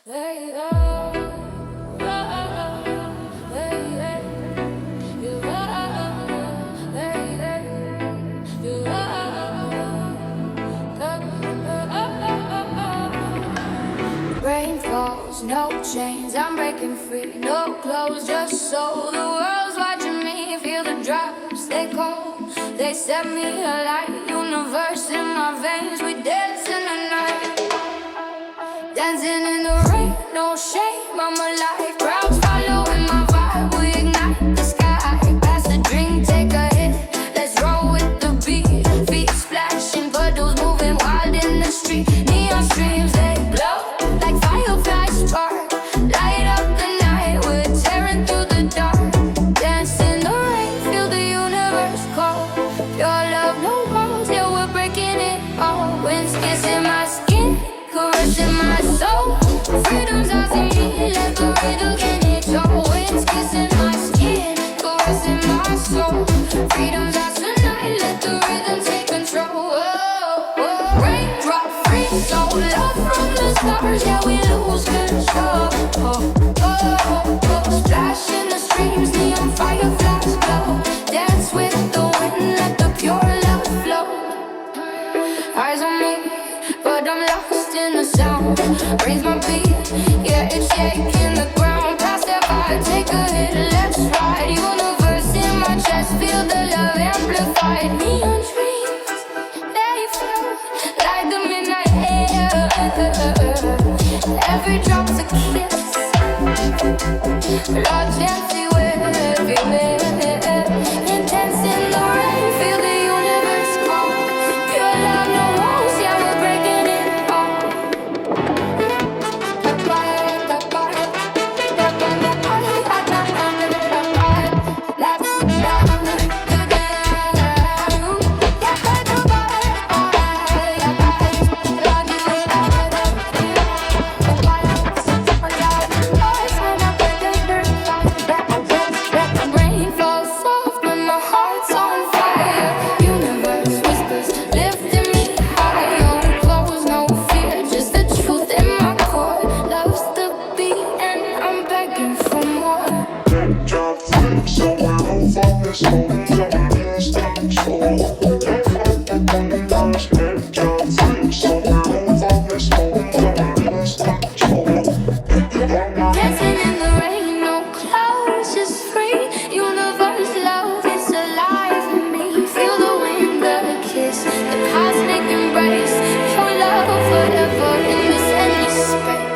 Rain falls, no chains, I'm breaking free. No clothes, just soul. The world's watching me. Feel the drops, they cold. They set me alight. Universe in my veins. We dance in the night. Dancing in the rain, no shame. I'm alive. Crowds following my vibe. We ignite the sky. Pass the drink, take a hit. Let's roll with the beat. Feet splashing, puddles moving wild in the street. Neon streams, they glow like fireflies spark. Light up the night, we're tearing through the dark. Dance in the rain, feel the universe call. Your love, no walls, yeah, we're breaking it all. Winds kissing my skin, caressing my soul. Freedom's ours in me, let the rhythm get it all. Winds kissing my skin, caressing my soul. Freedom's ours tonight, let the rhythm take control. Raindrop free, so love from the stars, yeah, we lose control. Splash in the streams, neon fireflies glow. Dance with the wind, let the pure love flow. Eyes on me, but I'm lost in the sound. Raise my beat, yeah, it's shaking the ground. Pass that vibe, take a hit, let's ride. Universe in my chest, feel the love amplified. Neon dreams, they flow like the midnight air. Every drop's a kiss. Lord, dancing with me. Intense in the rain, feel the universe call. Pure love, no walls, yeah, we're breaking it all. Rain falls soft when my heart's on fire. Universe whispers, lifting me higher. No clothes, no fear, just the truth in my core. Love's the beat and I'm begging for more. Drop flip, so I move on this moment that we lose control. Drop flip, so I move on this moment that we lose control. Dancing in the rain, no clouds, just free. Universe love is alive in me. Feel the wind, the kiss, the cosmic embrace. Your love forever in this endless space.